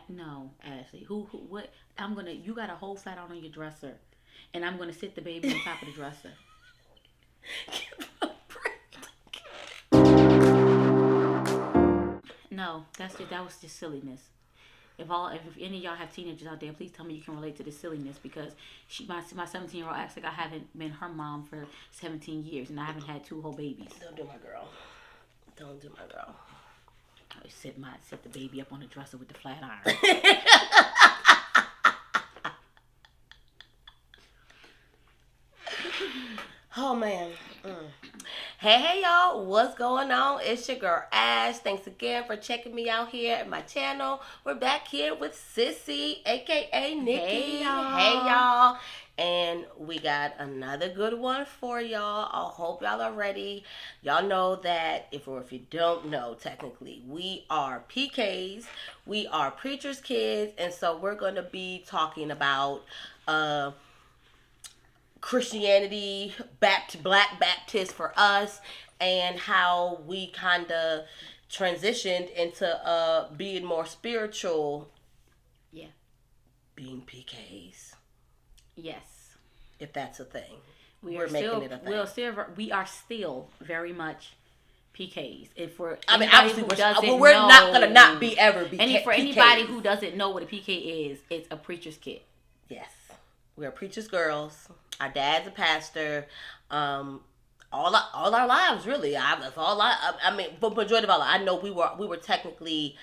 No, Ashley. What? You got a whole flat out on your dresser, and I'm gonna sit the baby on top of the dresser. Give a break. No, that was just silliness. If any of y'all have teenagers out there, please tell me you can relate to this silliness because my 17-year-old acts like I haven't been her mom for 17 years and I haven't had two whole babies. Don't do my girl. Don't do my girl. I set the baby up on the dresser with the flat iron. Oh man. Hey y'all, what's going on? It's your girl Ash. Thanks again for checking me out here at my channel. We're back here with Sissy, aka Nikki. Hey y'all. And we got another good one for y'all. I hope y'all are ready. Y'all know that if you don't know, technically, we are PKs. We are preacher's kids. And so we're going to be talking about Christianity, Black Baptist for us, and how we kind of transitioned into being more spiritual. Yeah. Being PKs. Yes. If that's a thing. We are still very much PKs. If we're obviously we're not gonna not be ever PKs. For anybody who doesn't know what a PK is, it's a preacher's kid. Yes. We're preacher's girls. Our dad's a pastor. All our lives, really. But majority of our lives, I know we were technically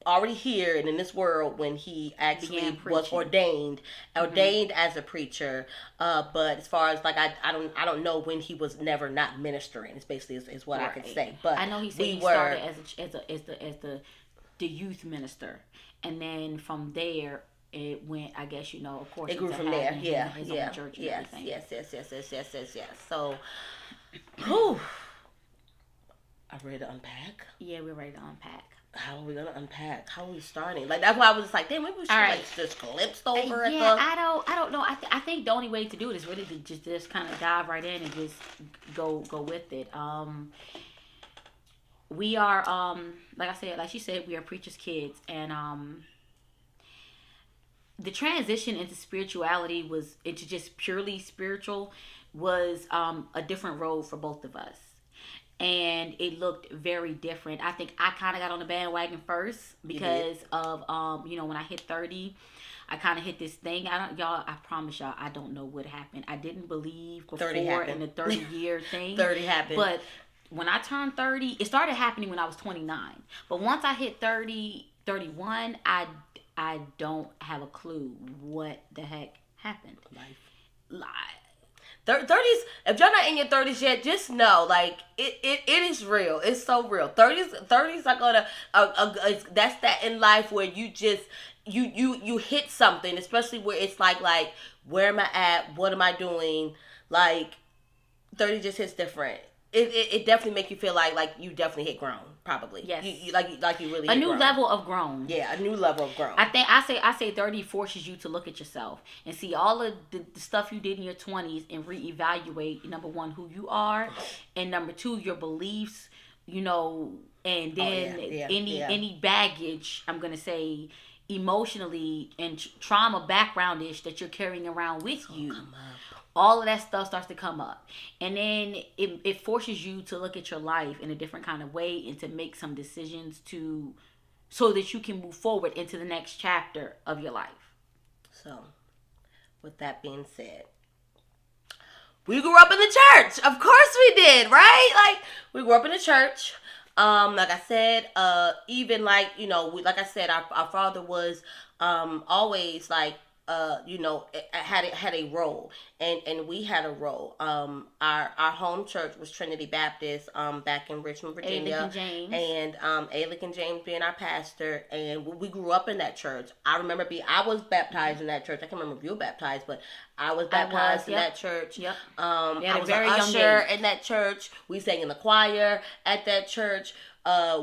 already here and in this world when he actually was ordained as a preacher. But as far as like I don't know when he was never not ministering. It's basically is what I can say. But I know he said he started as the youth minister, and then from there. It went, I guess, of course. It grew from there. Yeah. His own church and everything. Yes. So, whew. I'm ready to unpack. Yeah, we're ready to unpack. How are we gonna unpack? How are we starting? Like that's why I was just like, damn, maybe we should just glimpsed over it. Yeah, I don't know. I think the only way to do it is really to just kind of dive right in and just go with it. We are like she said, we are preacher's kids, and the transition into spirituality into just purely spiritual was a different road for both of us. And it looked very different. I think I kind of got on the bandwagon first because of, when I hit 30, I kind of hit this thing. I promise y'all, I don't know what happened. I didn't believe before in the 30-year thing. 30 happened. But when I turned 30, it started happening when I was 29. But once I hit 30, 31, I don't have a clue what the heck happened. Life. 30s, if you're not in your 30s yet, just know, like, it is real. It's so real. 30s are gonna, that's that in life where you just, you hit something, especially where it's like, where am I at? What am I doing? Like, 30 just hits different. It definitely make you feel like you definitely hit grown, probably. Yes. You really a hit new grown. level of grown. Yeah, a new level of grown. I say 30 forces you to look at yourself and see all of the stuff you did in your 20s and reevaluate, number one, who you are, and number two, your beliefs, and then any baggage, I'm going to say, emotionally and trauma background-ish that you're carrying around with you. Come up. All of that stuff starts to come up. And then it forces you to look at your life in a different kind of way and to make some decisions so that you can move forward into the next chapter of your life. So, with that being said, we grew up in the church. Of course we did, right? Like, we grew up in the church. Like I said, even like, like I said, our father was always like, had a role, and we had a role. Our home church was Trinity Baptist, back in Richmond, Virginia, and Alec and James being our pastor, and we grew up in that church. I was baptized in that church. I can't remember if you were baptized, but I was baptized in that church. Yep. I was an usher in that church. We sang in the choir at that church.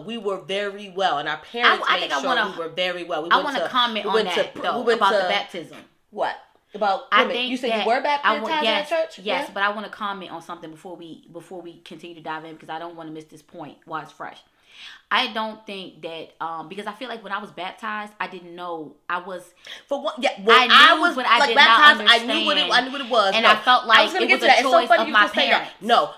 We were very well, and our parents made sure we were very well. I want to comment on that, about the baptism. What? About women? You said you were baptized in that church? Yes, but I want to comment on something before we continue to dive in, because I don't want to miss this point while it's fresh. I don't think that because I feel like when I was baptized, I didn't know I was. For what? Yeah, when I was but I like did baptized, not understand. I knew what it was, and no. I felt like I was gonna it get was to that. a It's so choice funny of you my just say that. parents. No,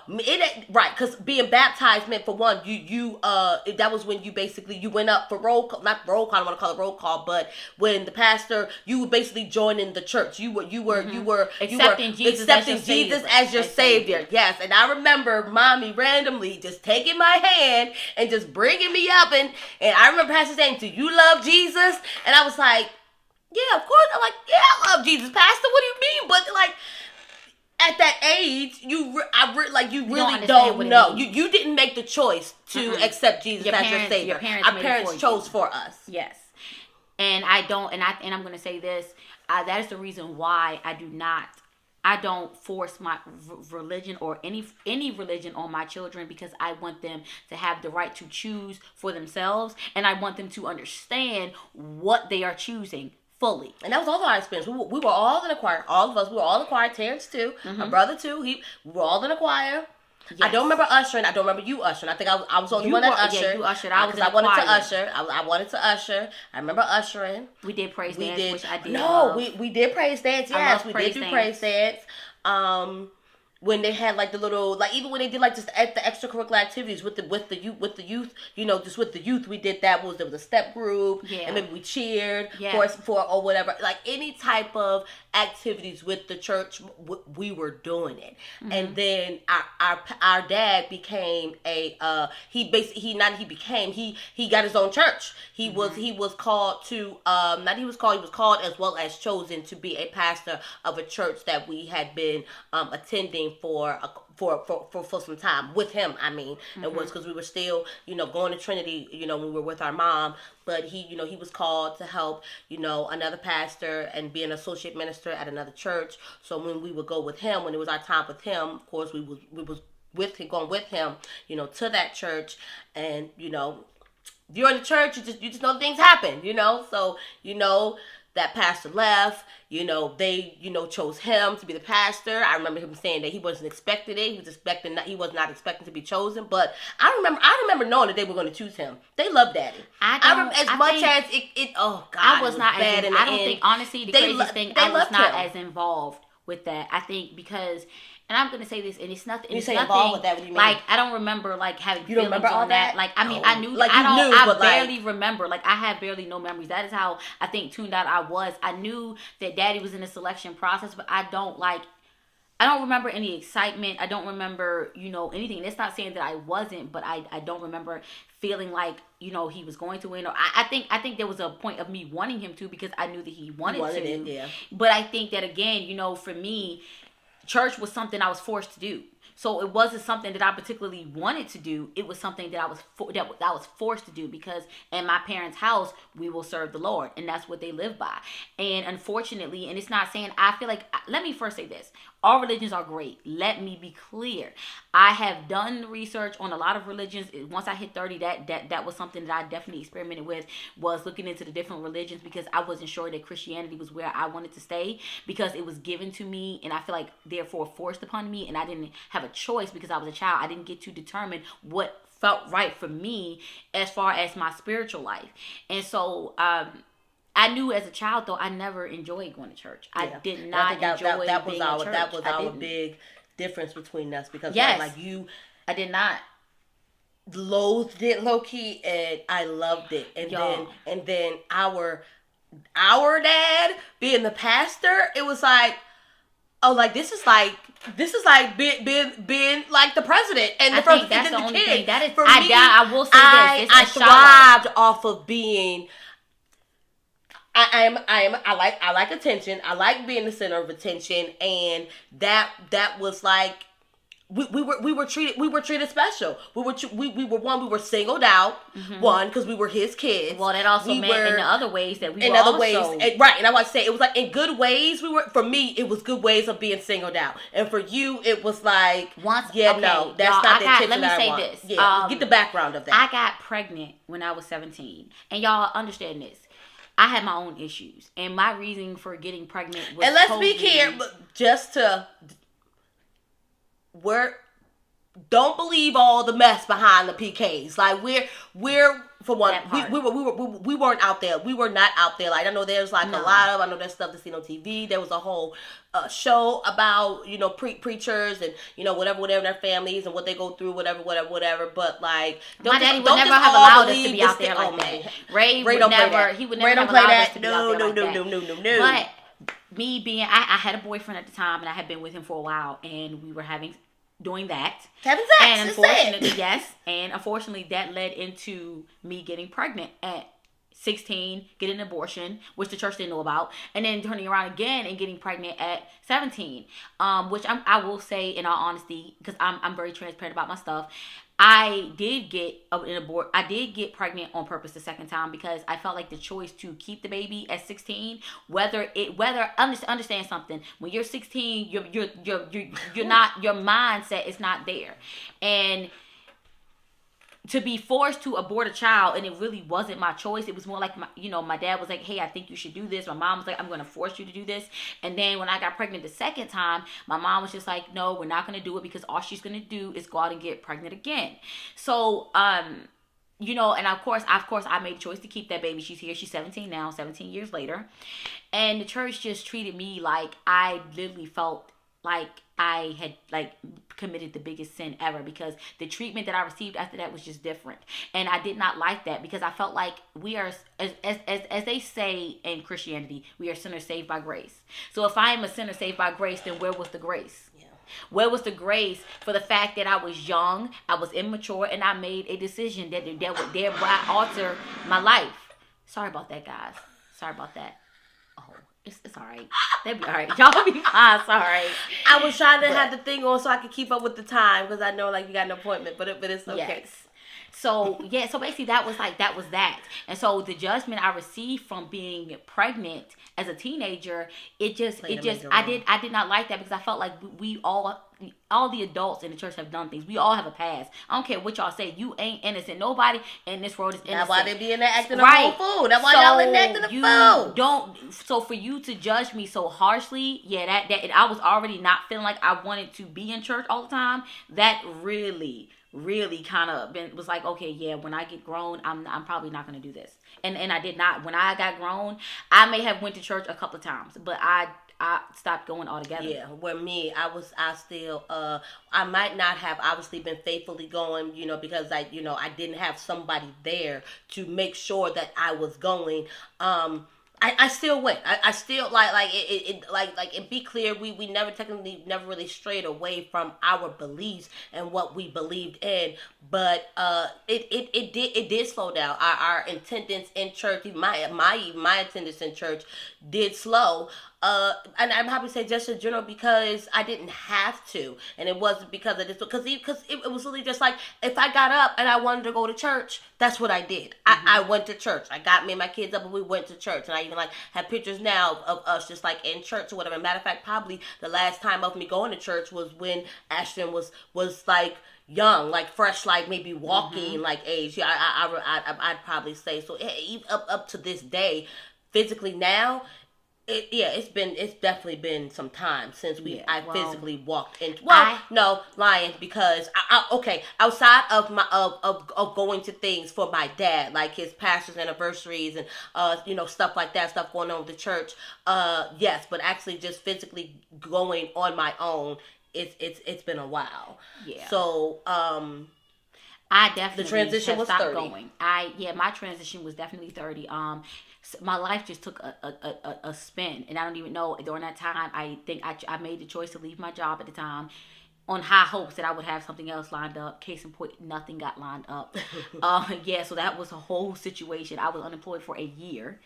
right, because being baptized meant, for one, you that was when you basically you went up for roll call, not roll call. I don't want to call it roll call, but when the pastor, you were basically joining the church. You were Accepting Jesus as your savior. Yes, and I remember mommy randomly just taking my hand and just bringing me up, and I remember pastor saying, "Do you love Jesus?" And I was like, "Yeah, of course." I'm like, "Yeah, I love Jesus, pastor. What do you mean?" But like, at that age, you really don't know. You didn't make the choice to accept Jesus as your savior. Our parents chose for us. Yes, and I don't, and I'm going to say this. That is the reason why I don't force my religion or any religion on my children, because I want them to have the right to choose for themselves, and I want them to understand what they are choosing fully. And that was also our experience. We were all in a choir. All of us. We were all in a choir. Terrence too. My brother too. We were all in a choir. Yes. I don't remember ushering. I don't remember you ushering. I think I was the only one that ushered. Yeah, you ushered. I wanted to usher. I wanted to usher. I remember ushering. We did praise dance, which I did. No, we did praise dance. Yes, we did do praise dance. When they had like the little, like even when they did like just the extracurricular activities with the youth, just with the youth, we did that. There was a step group, and maybe we cheered for or whatever, like any type of activities with the church, we were doing it. And then our dad became he got his own church. He was called to he was called as well as chosen to be a pastor of a church that we had been attending for some time with him. I mean, it was because we were still going to Trinity, when we were with our mom. But he was called to help, another pastor and be an associate minister at another church. So when we would go with him, when it was our time with him, of course we was going with him, to that church. And you're in the church, you just know things happen, So that pastor left. They chose him to be the pastor. I remember him saying that he wasn't expecting it. He was not expecting to be chosen. But I remember knowing that they were going to choose him. They loved Daddy. I was not bad. I don't think, honestly, the craziest thing, I was not as involved with that. I think because. And I'm gonna say this, and it's nothing. You say involved with that? What do you mean? Like, I don't remember like having feelings remember all on that. Like, I mean, I knew. Like I barely remember. Like, I have barely no memories. That is how I think tuned out I was. I knew that Daddy was in the selection process, but I don't remember any excitement. I don't remember, anything. And it's not saying that I wasn't, but I don't remember feeling like, he was going to win. Or I think there was a point of me wanting him to, because I knew that he wanted to. It, yeah. But I think that again, for me, church was something I was forced to do. So it wasn't something that I particularly wanted to do. It was something that I was forced to do, because in my parents' house, we will serve the Lord, and that's what they live by. And unfortunately, and it's not saying, I feel like, let me first say this. All religions are great. Let me be clear. I have done research on a lot of religions. Once I hit 30, that was something that I definitely experimented with, was looking into the different religions, because I wasn't sure that Christianity was where I wanted to stay, because it was given to me, and I feel like therefore forced upon me, and I didn't have a choice because I was a child. I didn't get to determine what felt right for me as far as my spiritual life. And so I knew as a child, though, I never enjoyed going to church. Yeah. I did not enjoy that being was in church. That was our big difference between us, because I did not. Loathed it low key, and I loved it. And then our dad being the pastor, it was like, oh, like this is like being like the president and the first that's the only thing. That is, for me. I will say this. I thrived off of being. I like attention. I like being the center of attention, and that was like we were treated special. We were singled out, because we were his kids. Well, that also meant in the other ways that we in were other also ways, right? And I want to say it was like in good ways. For me, it was good ways of being singled out, and for you, it was like that's not the attention let me that say I want. this. Yeah, get the background of that. I got pregnant when I was 17, and y'all understand this. I had my own issues, and my reason for getting pregnant was. And let's be clear, just to don't believe all the mess behind the PKs. Like we're for one, we weren't out there. We were not out there. Like I know there's like a lot of, I know there's stuff to see on TV. There was a whole show about preachers and whatever their families and what they go through, whatever. But like, my daddy would never have allowed us to be out there like that. Ray would never. He would never have allowed us to be out there like that. No. But me being, I had a boyfriend at the time, and I had been with him for a while, and we were doing that. Having sex. And unfortunately, yes. And unfortunately, that led into me getting pregnant at 16, getting an abortion, which the church didn't know about, and then turning around again and getting pregnant at 17. Which I will say, in all honesty, because I'm very transparent about my stuff, I did get I did get pregnant on purpose the second time because I felt like the choice to keep the baby at 16, understand something. When you're 16, you're not, your mindset is not there, and to be forced to abort a child, and it really wasn't my choice. It was more like my dad was like, "Hey, I think you should do this." My mom was like, "I'm going to force you to do this." And then when I got pregnant the second time, my mom was just like, "No, we're not going to do it because all she's going to do is go out and get pregnant again." So, and of course, I made a choice to keep that baby. She's here. She's 17 now, 17 years later, and the church just treated me like I literally felt like I had committed the biggest sin ever, because the treatment that I received after that was just different, and I did not like that, because I felt like we are, as they say in Christianity, we are sinners saved by grace. So if I am a sinner saved by grace, then where was the grace? Yeah. Where was the grace for the fact that I was young, I was immature, and I made a decision that would thereby alter my life? Sorry about that, guys. Sorry about that. It's all right. They'll be all right. Y'all be fine. Sorry. I was trying to have the thing on so I could keep up with the time, because I know you got an appointment, but it's okay. Yes. So basically that was that. And so the judgment I received from being pregnant as a teenager, I did not like that, because I felt like we all the adults in the church have done things. We all have a past. I don't care what y'all say. You ain't innocent. Nobody in this world is innocent. That's why they be in there acting a whole fool. That's why y'all in there acting a fool. So for you to judge me so harshly, that I was already not feeling like I wanted to be in church all the time. That really kind of was like, okay, yeah, when I get grown, I'm probably not going to do this. And I did not. When I got grown, I may have went to church a couple of times, but I stopped going altogether. Yeah, where me, I still, I might not have obviously been faithfully going, because I didn't have somebody there to make sure that I was going. I still went. I still and be clear, we never really strayed away from our beliefs and what we believed in, but it did slow down. Our attendance in church, my attendance in church did slow. And I'm happy to say just in general, because I didn't have to, and it wasn't because of this, because it was really just like, if I got up and I wanted to go to church, that's what I did. Mm-hmm. I went to church. I got me and my kids up and we went to church, and I even have pictures now of us just in church or whatever. Matter of fact, probably the last time of me going to church was when Ashton was young, fresh, maybe walking, mm-hmm. Age. Yeah, I'd probably say so. Up to this day, physically now. It's definitely been some time since I physically walked in. Lying, because outside of my of going to things for my dad, like his pastor's anniversaries and stuff like that, stuff going on with the church. Yes, but actually just physically going on my own, it's been a while. Yeah. So I definitely the transition was 30. Going. My transition was definitely 30. My life just took a spin, and I don't even know, during that time, I think I made the choice to leave my job at the time on high hopes that I would have something else lined up. Case in point, nothing got lined up. So that was a whole situation. I was unemployed for a year.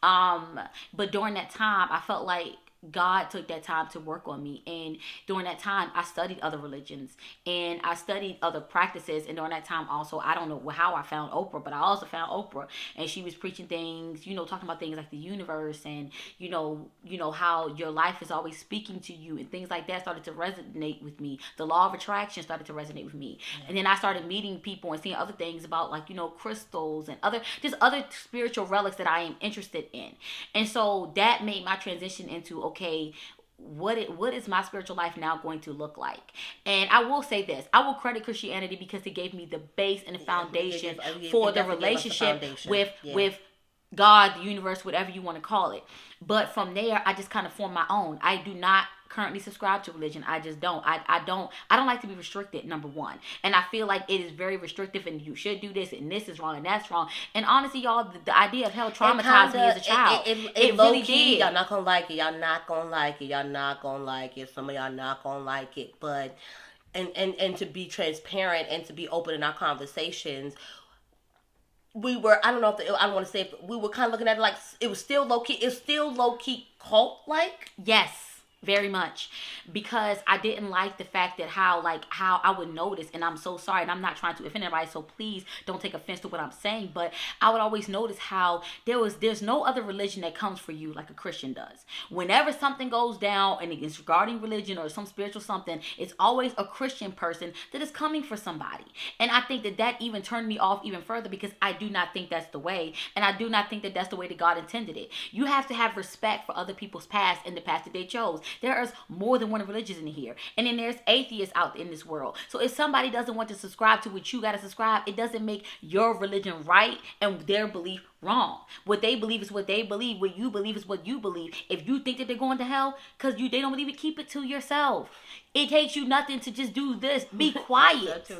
But during that time, I felt like God took that time to work on me, and during that time I studied other religions and I studied other practices, and during that time also, I don't know how I found Oprah, but I also found Oprah, and she was preaching things, talking about things like the universe, and how your life is always speaking to you, and things like that started to resonate with me. The law of attraction started to resonate with me. Yeah. And then I started meeting people and seeing other things about crystals and other spiritual relics that I am interested in, and so that made my transition into, okay, what is my spiritual life now going to look like? And I will say this: I will credit Christianity because it gave me the base and the foundation for the relationship with God, the universe, whatever you want to call it. But from there, I just kind of formed my own. I do not currently subscribe to religion. I just don't. I don't like to be restricted, number one. And I feel like it is very restrictive and you should do this and this is wrong and that's wrong. And honestly, y'all, the idea of hell traumatized me as a child. It really did. Y'all not gonna like it. Y'all not gonna like it. Y'all not gonna like it. Some of y'all not gonna like it. But and to be transparent and to be open in our conversations, we were, I don't know if I don't want to say if we were kind of looking at it like it was still low key. It's still low key cult like. Yes. Very much, because I didn't like the fact that how I would notice, and I'm so sorry, and I'm not trying to offend anybody, so please don't take offense to what I'm saying, but I would always notice how there's no other religion that comes for you like a Christian does. Whenever something goes down and it's regarding religion or some spiritual something, it's always a Christian person that is coming for somebody. And I think that even turned me off even further, because I do not think that's the way, and I do not think that that's the way that God intended it. You have to have respect for other people's past and the path that they chose. There is more than one religion in here. And then there's atheists out in this world. So if somebody doesn't want to subscribe to what you got to subscribe, it doesn't make your religion right and their belief wrong. What they believe is what they believe. What you believe is what you believe. If you think that they're going to hell because they don't believe it, keep it to yourself. It takes you nothing to just do this. Be quiet.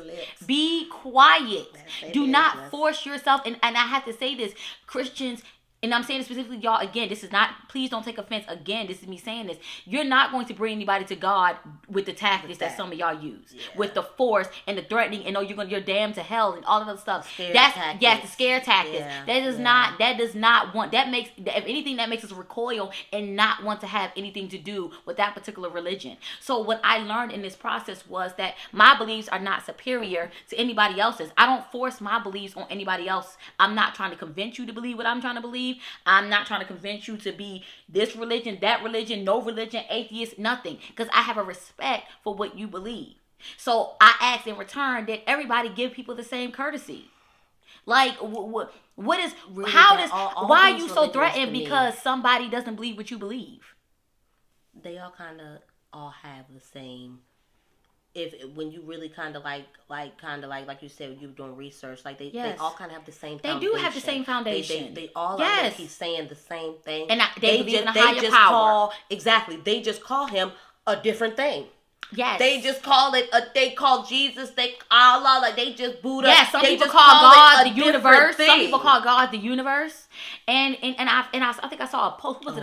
Be quiet. Do not force yourself. And I have to say this, Christians, and I'm saying this specifically, y'all, again, this is not, please don't take offense. Again, this is me saying this. You're not going to bring anybody to God with the tactics that some of y'all use. Yeah. With the force and the threatening and you're damned to hell and all of that stuff. The scare tactics. Yeah. That makes, if anything, that makes us recoil and not want to have anything to do with that particular religion. So what I learned in this process was that my beliefs are not superior to anybody else's. I don't force my beliefs on anybody else. I'm not trying to convince you to believe what I'm trying to believe. I'm not trying to convince you to be this religion, that religion, no religion, atheist, nothing. Because I have a respect for what you believe. So I ask in return that everybody give people the same courtesy. Like, what is, really, how does, why are you so threatened because somebody doesn't believe what you believe? They all kind of all have the same. When you really kind of like you said, you're doing research, like they all kind of have the same foundation. They do have the same foundation. They all are keep saying the same thing. And they believe in a higher power. They just call him a different thing. Yes. They just call it, they call Jesus, Allah, like they just Buddha. Yes, some people call God the universe. Some people call God the universe. And I think I saw a post, on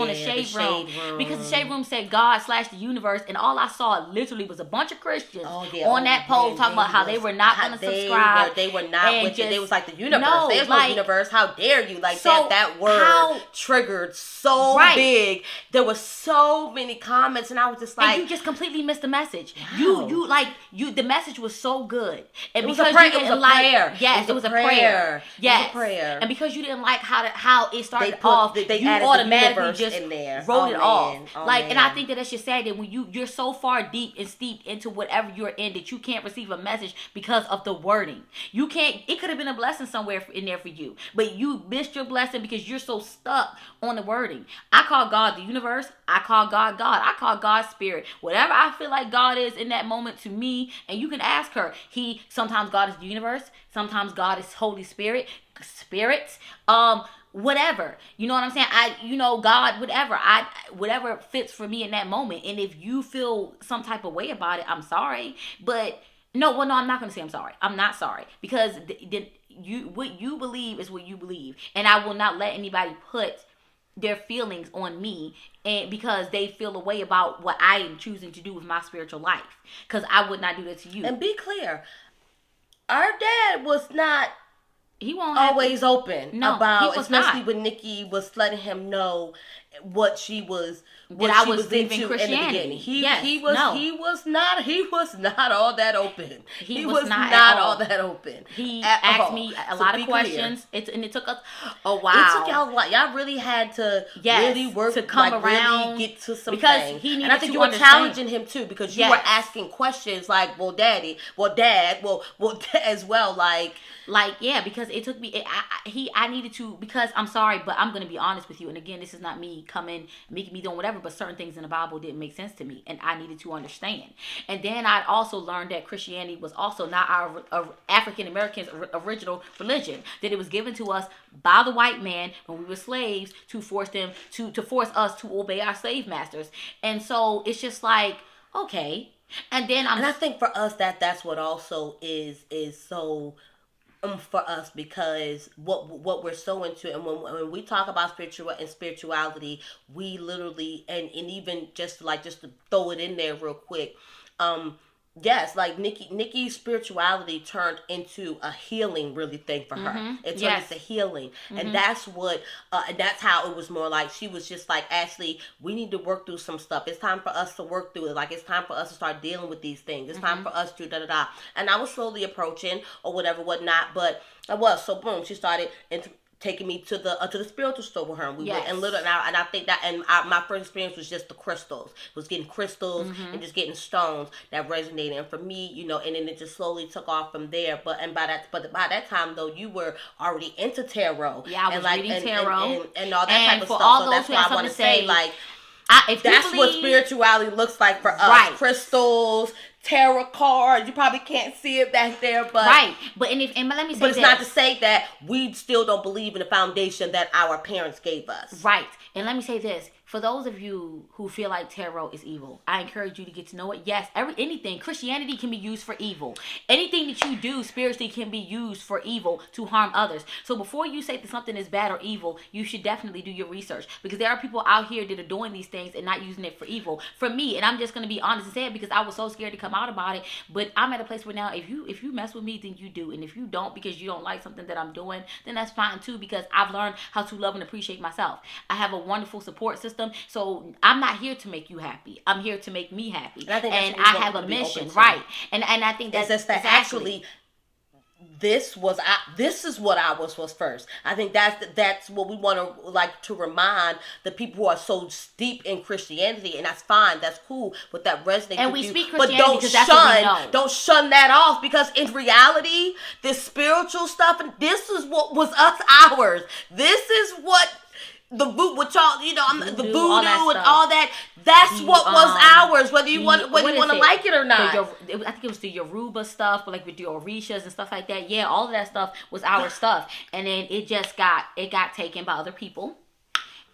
the Shade Room. Because the Shade Room said God/the universe, and all I saw literally was a bunch of Christians on that post talking about how they were not going to subscribe. They were not with it. They was like the universe. There's no universe. How dare you? Like that word triggered so big. There were so many comments, and I was just like, and you just completely missed the message. Wow. The message was so good. And it was a prayer. Yes, it was a prayer. Yes. It was a prayer. And because you didn't like how it started off, you automatically just in there. wrote it off. And I think that's just sad that when you're so far deep and steeped into whatever you're in that you can't receive a message because of the wording. You can't. It could have been a blessing somewhere in there for you, but you missed your blessing because you're so stuck on the wording. I call God the universe. I call God God. I call God spirit. Whatever I feel like God is in that moment to me, and you can ask her. Sometimes God is the universe. Sometimes God is Holy Spirit. Spirits. Whatever. You know what I'm saying? God, whatever fits for me in that moment. And if you feel some type of way about it, I'm sorry. But no, I'm not going to say I'm sorry. I'm not sorry. Because what you believe is what you believe. And I will not let anybody put their feelings on me and because they feel a way about what I am choosing to do with my spiritual life. Because I would not do that to you. And be clear. Our dad was not He won't always open about, especially not. When Nikki was letting him know what she was into in the beginning. He was not all that open. He was not all that open. He asked me a lot of questions. It took us a while. It took y'all a while. Y'all really had to really work to come around, really get to some because things. He needed and I think to you were understand. challenging him too because you were asking questions like, well, Dad, as well, because it took me. I needed to, because I'm sorry, but I'm gonna be honest with you. And again, this is not me me coming, making me doing whatever, but certain things in the Bible didn't make sense to me, and I needed to understand. And then I also learned that Christianity was also not our African Americans' original religion, that it was given to us by the white man when we were slaves to force them to force us to obey our slave masters. And so it's just like, okay. And then I think for us that's what also is so for us, because what we're so into, and when we talk about spirituality, we literally, and even just to throw it in there real quick, yes, like Nikki's spirituality turned into a healing really thing for her. It turned into healing. And that's what and that's how it was more like she was just like, Ashley, we need to work through some stuff. It's time for us to work through it. Like, it's time for us to start dealing with these things. It's time for us to da-da-da. And I was slowly approaching or whatnot, but I was. So boom, she started taking me to the spiritual store with her, and we went and literally, and I think that, and my first experience was just the crystals. It was getting crystals and just getting stones that resonated, and for me, and then it just slowly took off from there. But by that time though, you were already into tarot. Yeah, I was reading tarot and all that type of stuff. All so those that's why I want to say, like, if that's what spirituality looks like for us. Right. Crystals, tarot cards. You probably can't see it back there, but right. But let me say, but it's not to say that we still don't believe in the foundation that our parents gave us. Right. And let me say this. For those of you who feel like tarot is evil, I encourage you to get to know it. Yes, anything. Christianity can be used for evil. Anything that you do spiritually can be used for evil to harm others. So before you say that something is bad or evil, you should definitely do your research. Because there are people out here that are doing these things and not using it for evil. For me, and I'm just going to be honest and say it because I was so scared to come out about it. But I'm at a place where now, if you mess with me, then you do. And if you don't because you don't like something that I'm doing, then that's fine too, because I've learned how to love and appreciate myself. I have a wonderful support system. So I'm not here to make you happy. I'm here to make me happy. And I have a mission, right? And I think that's actually this is what ours was first. I think that's what we want to like to remind the people who are so steep in Christianity, and that's fine, that's cool, but that resonates. And we speak Christianity because that's what we know. Don't shun that off, because in reality, this spiritual stuff, and this is what was ours. This is what. The voodoo, with y'all, the voodoo and all that. That's what was ours, whether you want to like it or not. I think it was the Yoruba stuff, but like with the Orishas and stuff like that. Yeah, all of that stuff was our stuff, and then it got taken by other people,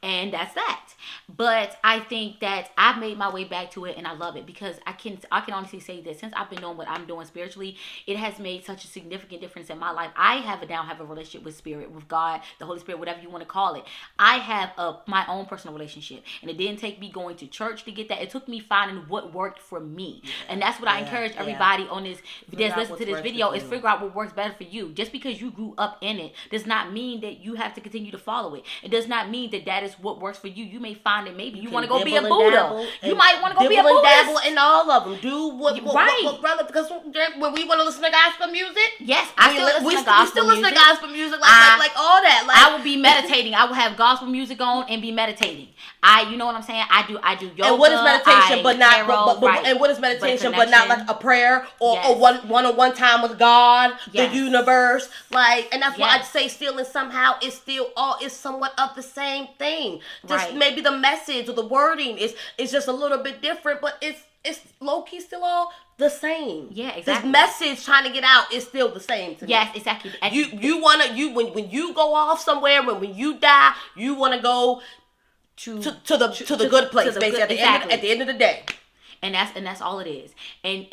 and that's that. But I think that I've made my way back to it, and I love it, because I can honestly say that since I've been doing what I'm doing spiritually, it has made such a significant difference in my life. I have a relationship with Spirit, with God, the Holy Spirit, whatever you want to call it. I have my own personal relationship, and it didn't take me going to church to get that. It took me finding what worked for me, and that's what I encourage everybody on this that's listening to this video is figure out what works better for you. Just because you grew up in it does not mean that you have to continue to follow it. It does not mean that is what works for you. You may find that maybe you want to go be a Buddha. You might want to go be a Buddhist. Dabble in all of them. Do what brother, because when we want to listen to gospel music, yes, I still listen to gospel music, like all that. Like, I will be meditating. I will have gospel music on and be meditating. You know what I'm saying? I do yoga. And what is meditation but not and what is meditation but not like a prayer or a one-on-one time with God, the universe, like, and that's why I'd say still, and somehow it's still all is somewhat of the same thing. Just maybe the message or the wording is just a little bit different, but it's low key still all the same. Yeah, exactly. This message trying to get out is still the same to me. Yes, exactly. When you go off somewhere, when you die, you want to go to the good place, basically at the end of the day. And that's all it is. And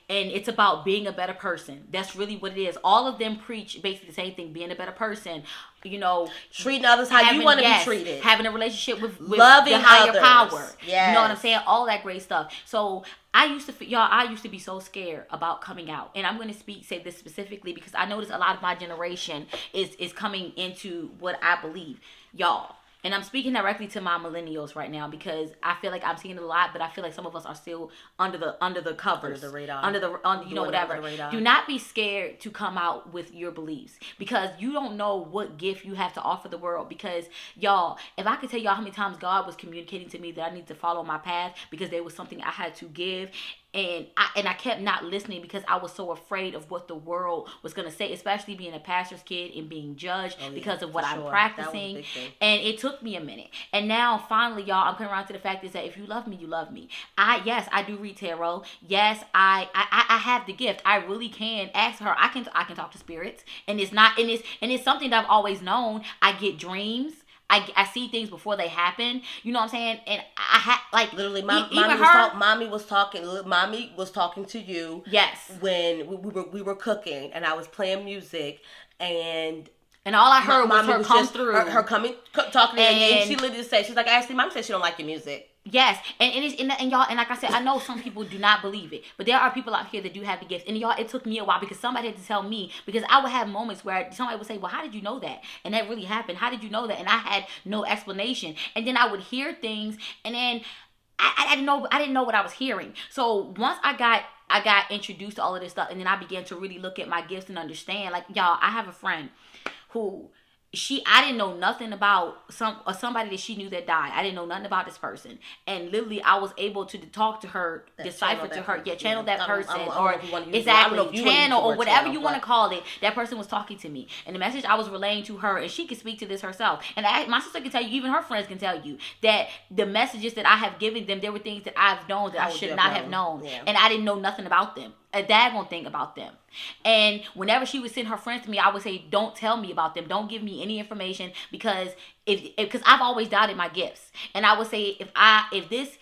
it's about being a better person. That's really what it is. All of them preach basically the same thing, being a better person, treating others how you want to be treated, having a relationship with loving the higher others. Power. Yes. You know what I'm saying? All that great stuff. So I used to be so scared about coming out. And I'm going to say this specifically because I notice a lot of my generation is coming into what I believe. Y'all. And I'm speaking directly to my millennials right now because I feel like I'm seeing it a lot, but I feel like some of us are still under the covers, under the radar, whatever. Do not be scared to come out with your beliefs, because you don't know what gift you have to offer the world. Because y'all, if I could tell y'all how many times God was communicating to me that I need to follow my path because there was something I had to give, and I kept not listening because I was so afraid of what the world was gonna say, especially being a pastor's kid and being judged because of what I'm practicing. And it took me a minute. And now finally, y'all, I'm coming around to the fact is that if you love me, you love me. I do read tarot. Yes, I have the gift. I really can ask her. I can talk to spirits, and it's something that I've always known. I get dreams. I see things before they happen. You know what I'm saying? And I had like literally, mommy was talking to you. Yes. When we were cooking and I was playing music and all I heard was her come through. Her coming talking and she literally said, she's like, Ashley, mom said she don't like your music. Yes, and y'all, and like I said, I know some people do not believe it, but there are people out here that do have the gift. And y'all, it took me a while because somebody had to tell me, because I would have moments where somebody would say, well, how did you know that? And that really happened. How did you know that? And I had no explanation. And then I would hear things, and then I didn't know what I was hearing. So once I got introduced to all of this stuff, and then I began to really look at my gifts and understand, like, y'all, I have a friend who I didn't know nothing about somebody that she knew that died. I didn't know nothing about this person, and literally I was able to talk to her, decipher to her, channel that person, or exactly channel or whatever you want to call it. That person was talking to me, and the message I was relaying to her, and she could speak to this herself. And my sister can tell you, even her friends can tell you that the messages that I have given them, there were things that I've known that I should not have known, and I didn't know nothing about them. A daggone thing about them. And whenever she would send her friends to me, I would say, don't tell me about them. Don't give me any information, because because I've always doubted my gifts. And I would say, if this,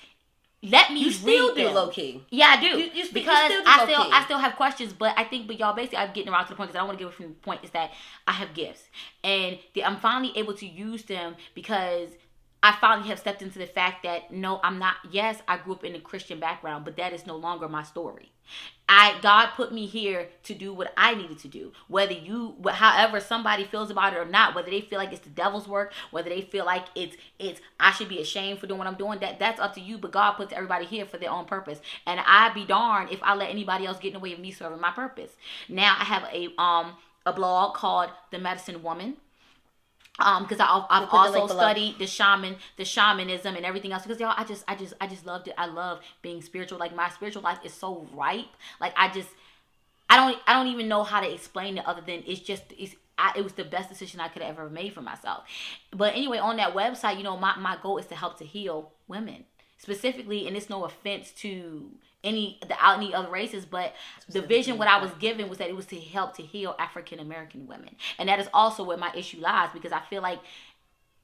let me you still read do them. Low key. Yeah, I do. Because I still have questions, but y'all, basically I'm getting around to the point, because I don't want to get away from the point, is that I have gifts. And I'm finally able to use them because I finally have stepped into the fact that, no, I'm not. Yes, I grew up in a Christian background, but that is no longer my story. God put me here to do what I needed to do. However somebody feels about it or not, whether they feel like it's the devil's work, whether they feel like it's I should be ashamed for doing what I'm doing, that's up to you. But God puts everybody here for their own purpose, and I'd be darned if I let anybody else get in the way of me serving my purpose. Now I have a blog called The Medicine Woman. Because I've also studied the shamanism and everything else. Because y'all, I just loved it. I love being spiritual. Like, my spiritual life is so ripe. Like, I don't even know how to explain it other than it was the best decision I could have ever made for myself. But anyway, on that website, you know, my goal is to help to heal women specifically, and it's no offense to any other races, but the vision what I was given was that it was to help to heal African American women. And that is also where my issue lies, because I feel like,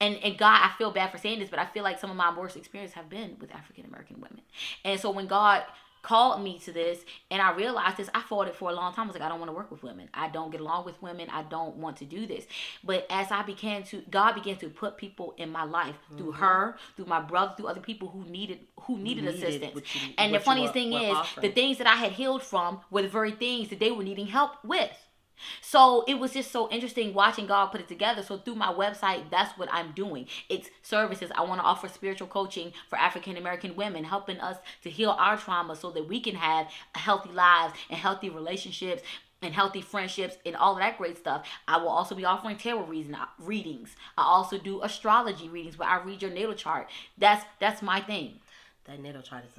and God, I feel bad for saying this, but I feel like some of my worst experiences have been with African American women. And so when God called me to this and I realized this, I fought it for a long time. I was like, I don't want to work with women. I don't get along with women. I don't want to do this. But as God began to put people in my life, through her, through my brother, through other people who needed assistance. And the funniest thing is, the things that I had healed from were the very things that they were needing help with. So it was just so interesting watching God put it together. So through my website, that's what I'm doing. It's services. I want to offer spiritual coaching for African American women, helping us to heal our trauma so that we can have healthy lives and healthy relationships and healthy friendships and all of that great stuff. I will also be offering tarot readings. I also do astrology readings where I read your natal chart. That's my thing. That natal chart is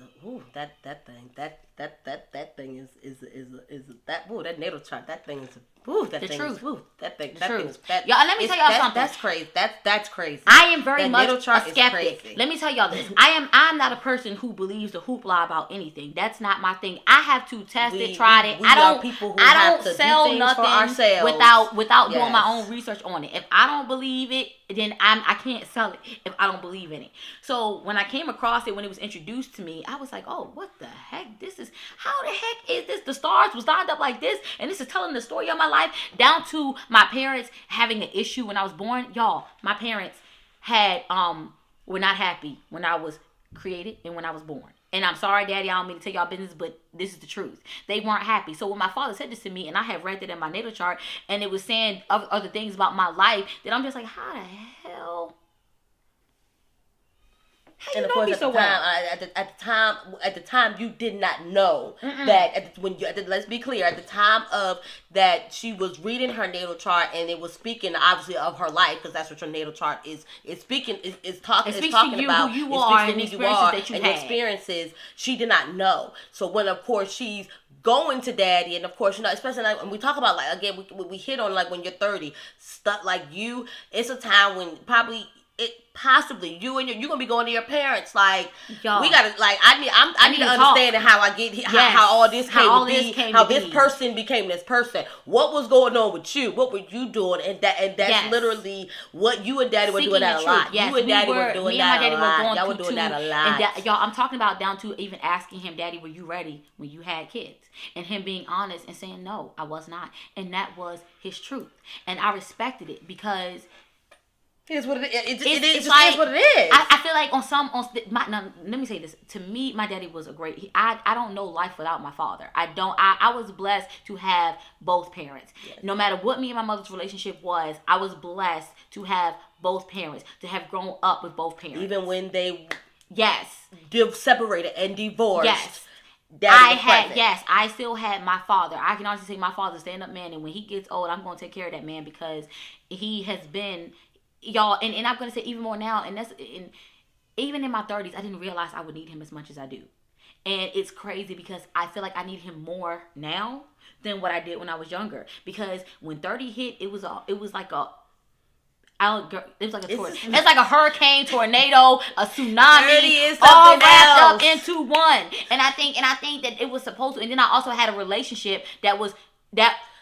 that thing is that natal chart, that thing is that the thing truth. Is, that thing, the that truth. thing is, that, y'all, let me tell y'all something. That's crazy. That's crazy. I am very that much a skeptic. Crazy. Let me tell y'all this. I'm not a person who believes the hoopla about anything. That's not my thing. I have to test it, tried it. I don't sell nothing without doing my own research on it. If I don't believe it, then I can't sell it if I don't believe in it. So when I came across it, when it was introduced to me, I was like, oh, what the heck? How the heck is this? The stars was lined up like this, and this is telling the story of my life, down to my parents having an issue when I was born. Y'all, my parents were not happy when I was created and when I was born. And I'm sorry, Daddy, I don't mean to tell y'all business, but this is the truth. They weren't happy. So when my father said this to me, and I had read it in my natal chart, and it was saying other things about my life, that I'm just like, how the hell? and you of know course me at so the time, well? at the time, you did not know Mm-mm. that let's be clear. At the time of that, she was reading her natal chart, and it was speaking obviously of her life, because that's what your natal chart is speaking It is speaks to talking you, who about. you It are, speaks to and who the you experiences are that you've and your had. experiences. She did not know. So when of course she's going to daddy, and of course, you know, especially like when we talk about, like, again, we hit on, like, when you're 30, stuff like you, it's a time when probably it possibly you're gonna be going to your parents, like, Y'all, we gotta, like, I need to understand how I get yes, how all this came all to this be, came how to this be. person became this person, what was going on with you, what were you doing, and that's Yes. literally what you and daddy were Seeking doing that the a truth. lot. Yes, You and daddy were me doing and my that a daddy were lot. going Y'all through were doing too, that a and lot. y'all, I'm talking about down to even asking him, Daddy, were you ready when you had kids? And him being honest and saying, no, I was not, and that was his truth, and I respected it because It is what it is. It it's just like, is what it is. I feel like now, let me say this. To me, my daddy was a great. I don't know life without my father. I don't. I was blessed to have both parents. Yes. No matter what me and my mother's relationship was, I was blessed to have both parents, to have grown up with both parents. Even when they yes, separated and divorced. yes. Daddy was present. Yes, I still had my father. I can honestly say my father's a stand-up man, and when he gets old, I'm going to take care of that man because he has been, y'all, and I'm going to say even more now, and even in my 30s, I didn't realize I would need him as much as I do. And it's crazy because I feel like I need him more now than what I did when I was younger. Because when 30 hit, it was like a it's like a hurricane, tornado, a tsunami, all wrapped up into one. And I think that it was supposed to. And then I also had a relationship that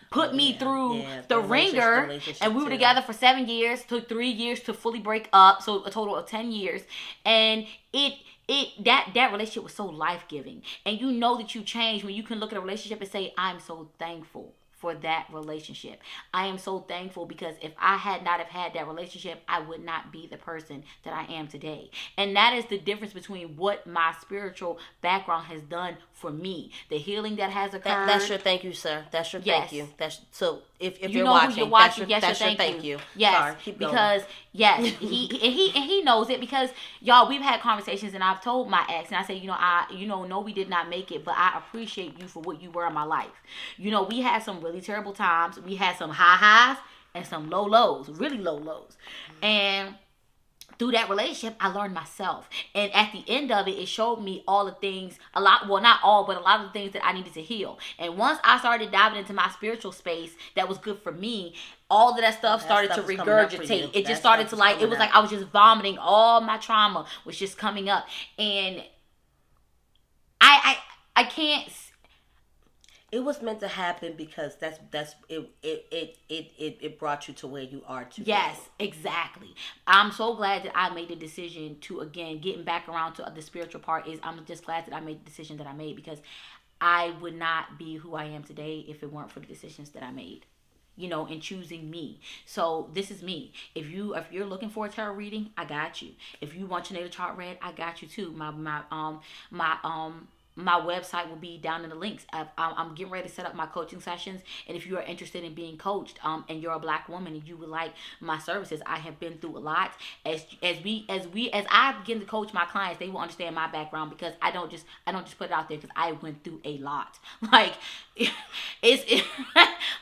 put me through the ringer, and we were together for 7 years. Took 3 years to fully break up, so a total of 10 years. And that relationship was so life-giving. And you know that you change when you can look at a relationship and say, I'm so thankful for that relationship. I am so thankful because if I had not have had that relationship, I would not be the person that I am today. And that is the difference between what my spiritual background has done for me. The healing that has occurred. That's your thank you, sir. That's your thank you. That's so if you you're know watching, who you're watching, that's your thank you. Yes, sorry, keep going. Because yes, he knows it because y'all, we've had conversations and I've told my ex and I say, no, we did not make it, but I appreciate you for what you were in my life. We had some really terrible times. We had some high highs and some low lows, really low lows, and through that relationship, I learned myself. And at the end of it, it showed me all the things, not all, but a lot of the things that I needed to heal. And once I started diving into my spiritual space that was good for me, all of that stuff started to regurgitate. It just started to it was like I was just vomiting. All my trauma was just coming up. And I can't. It was meant to happen because it brought you to where you are today. Yes, exactly. I'm so glad that I made the decision to, again, getting back around to the spiritual part, is I'm just glad that I made the decision that I made, because I would not be who I am today if it weren't for the decisions that I made, in choosing me. So this is me. If you're looking for a tarot reading, I got you. If you want your natal chart read, I got you too. My website will be down in the links. I'm getting ready to set up my coaching sessions, and if you are interested in being coached, and you're a Black woman and you would like my services, I have been through a lot. As I begin to coach my clients, they will understand my background, because I don't just put it out there, because I went through a lot. Like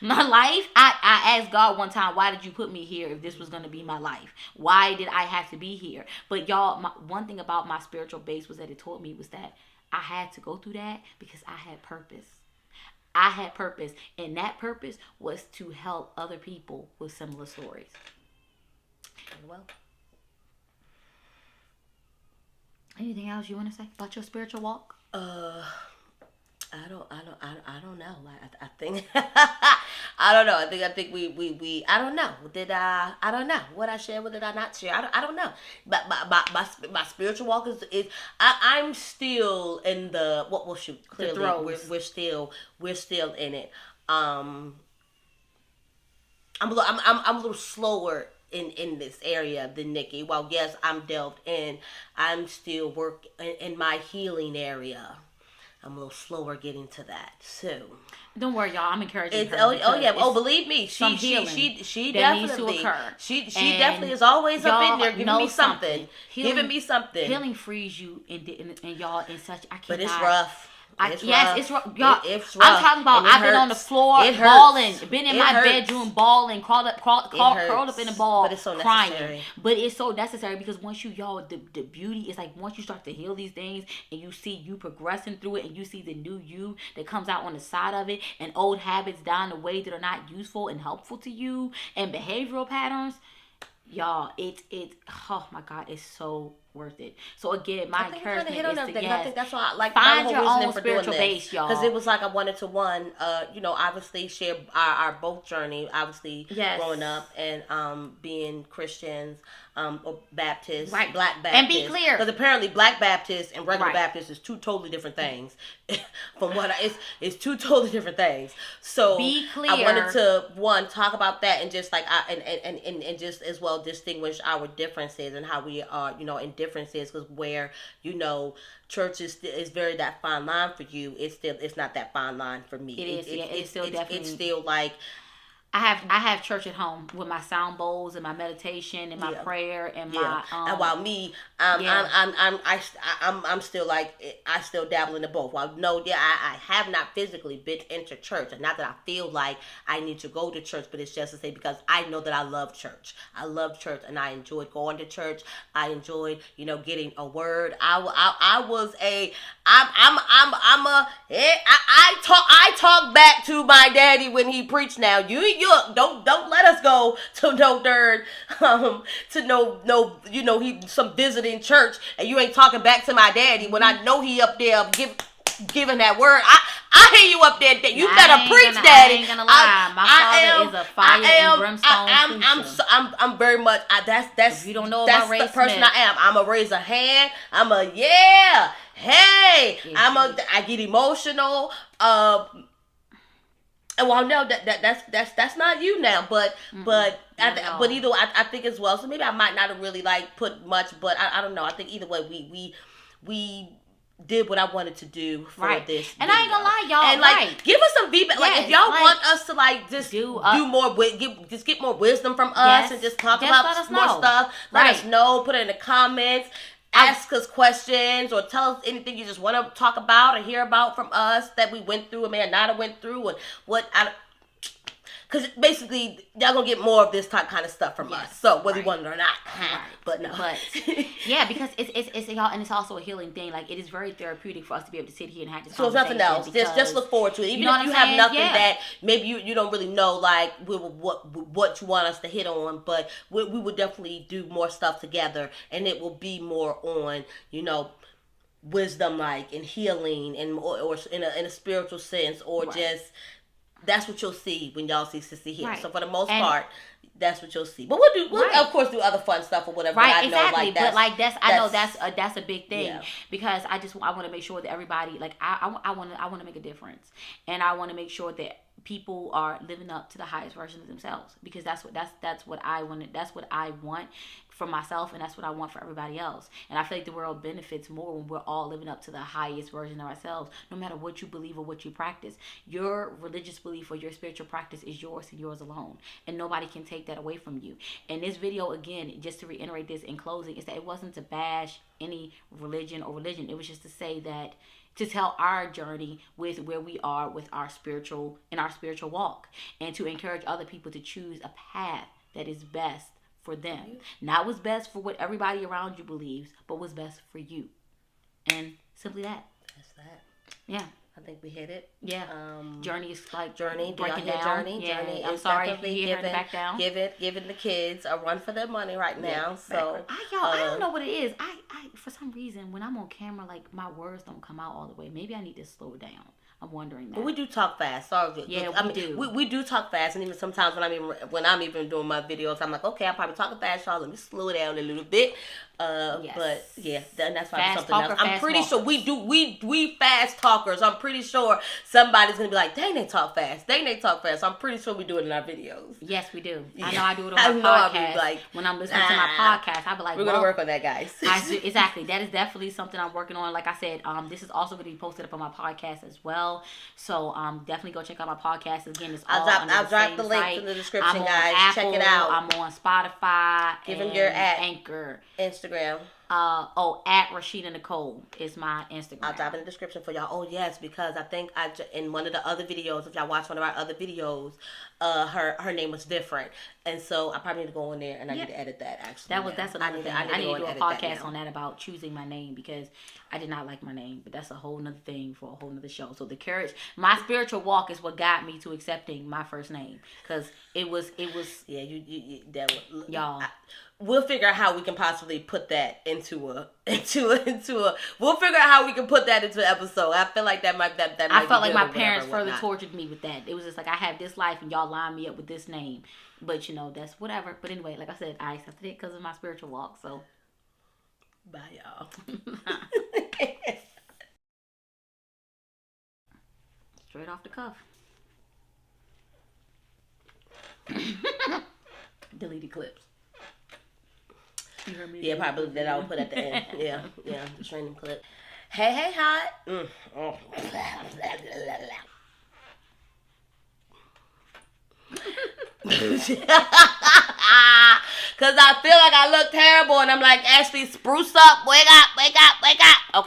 my life. I asked God one time, why did you put me here if this was gonna be my life? Why did I have to be here? But y'all, one thing about my spiritual base was that it taught me was that I had to go through that because I had purpose. I had purpose, and that purpose was to help other people with similar stories. Well, anything else you want to say about your spiritual walk? I don't know. I think I don't know. I think we I don't know. I don't know what I shared. What did I not share? I don't know. But my spiritual walk is I'm still in the well shoot. Clearly we're still in it. I'm a little slower in this area than Nikki. While yes, I'm delved in, I'm still in my healing area. I'm a little slower getting to that. So don't worry, y'all. I'm encouraging it's her. yeah. Oh, believe me, she definitely needs to occur. She definitely is always up in there giving me something, giving me something. Healing frees you and y'all in such. I cannot. But it's rough. Yes, it's rough. Y'all, it's rough. I'm talking about. I've been on the floor bawling, been in my bedroom bawling, curled up in a ball, but it's so crying. Necessary. But it's so necessary because once the beauty is like once you start to heal these things and you see you progressing through it and you see the new you that comes out on the side of it and old habits down the way that are not useful and helpful to you and behavioral patterns, y'all, it's oh my God, it's so worth it. So again, my encouragement is to I think that's why I like find your own spiritual base, y'all. Because it was like I wanted to obviously share our both journey, obviously growing up and being Christians, or Baptists, right. Black Baptists. And be clear, because apparently Black Baptists and regular Baptists is two totally different things. From what it's two totally different things. So be clear. I wanted to talk about that and just like and just as well distinguish our differences and how we are in differences, because where church is very that fine line for you, it's not that fine line for me. It's still definitely, it's still like I have church at home with my sound bowls and my meditation and my prayer and my and while me I'm still like I still dabble in the both. Well, no, I have not physically been into church, and not that I feel like I need to go to church, but it's just to say because I know that I love church. I love church, and I enjoyed going to church. I enjoyed getting a word. I talk back to my daddy when he preached. Now you don't let us go to no third to no he some visiting church and you ain't talking back to my daddy when I know he up there giving that word. I hear you up there. You better preach, daddy. I ain't gonna lie. My father is a fire and brimstone. I'm very much. That's if you don't know that's about Ray the person Smith. I am. I'm a raise a hand. I'm a yeah. Hey. I get emotional. Well, no, that's not you now, but either I think as well. So maybe I might not have really like put much, but I don't know. I think either way we did what I wanted to do for this and video. I ain't gonna lie, y'all. And like, give us some feedback. Like, if y'all want us to like just do more, just get more wisdom from us and just talk about more stuff. Let us know. Put it in the comments. Ask us questions or tell us anything you just want to talk about or hear about from us that we went through or may not have went through, and because basically y'all gonna get more of this kind of stuff from us. So whether you want it or not, but no, yeah, because it's y'all, and it's also a healing thing. Like it is very therapeutic for us to be able to sit here and have this. So it's nothing else. Just look forward to it. Even if you have nothing that maybe you don't really know, like what you want us to hit on, but we would definitely do more stuff together, and it will be more on wisdom, like and healing, and or in a spiritual sense, or just. That's what you'll see when y'all see Sissy here. Right. So for the most part, that's what you'll see. But we'll of course do other fun stuff or whatever. Right, exactly. But like that's a big thing because I want to make sure that everybody I want to make a difference, and I want to make sure that people are living up to the highest version of themselves, because that's what I want for myself, and that's what I want for everybody else. And I feel like the world benefits more when we're all living up to the highest version of ourselves, no matter what you believe or what you practice. Your religious belief or your spiritual practice is yours and yours alone, and nobody can take that away from you. And this video, again, just to reiterate this in closing, is that it wasn't to bash any religion. It was just to say that, to tell our journey with where we are with our spiritual walk, and to encourage other people to choose a path that is best for them. Not what's best for what everybody around you believes, but what's best for you. And simply that. That's that. Yeah. I think we hit it. Yeah. Journey is like breaking down. Journey. I'm sorry if you hear her back down. Giving the kids a run for their money right now. So I don't know what it is. I for some reason when I'm on camera, like my words don't come out all the way. Maybe I need to slow it down. I'm wondering that. But we do talk fast. Sorry. Yeah, we do. We do talk fast, and even sometimes when I'm even doing my videos, I'm like, okay, I'm probably talking fast, y'all. Let me slow it down a little bit. But yeah, that's probably something else. I'm pretty sure we fast talkers. I'm pretty sure somebody's gonna be like, dang, they talk fast. I'm pretty sure we do it in our videos. Yes, we do. I know I do it on my podcast. When I'm listening to my podcast, I be like, we're gonna work on that, guys. It's Exactly. That is definitely something I'm working on. Like I said, this is also going to be posted up on my podcast as well. So definitely go check out my podcast. Again, it's all I'll drop the same links site. in the description, I'm on guys. Apple, Check it out. I'm on Spotify. Give them your Anchor. Instagram. At Rashida Nicole is my Instagram. I'll drop in the description for y'all. Oh yes, because I think in one of the other videos, if y'all watch one of our other videos, her name was different, and so I probably need to go in there and I need to edit that. Actually, that's another thing. I need to do a podcast on that about choosing my name, because I did not like my name, but that's a whole nother thing for a whole nother show. So the courage, my spiritual walk, is what got me to accepting my first name, because it was yeah, that was, y'all. We'll figure out how we can possibly put that into a. We'll figure out how we can put that into an episode. I feel like that might I felt like my parents further tortured me with that. It was just like, I have this life and y'all line me up with this name, but that's whatever. But anyway, like I said, I accepted it because of my spiritual walk. So bye, y'all. Straight off the cuff. Deleted clips. You heard me? Yeah, probably that I would put at the end. Yeah, the training clip. Hey, hot. Oh. Cause I feel like I look terrible, and I'm like, Ashley, spruce up, wake up. Okay.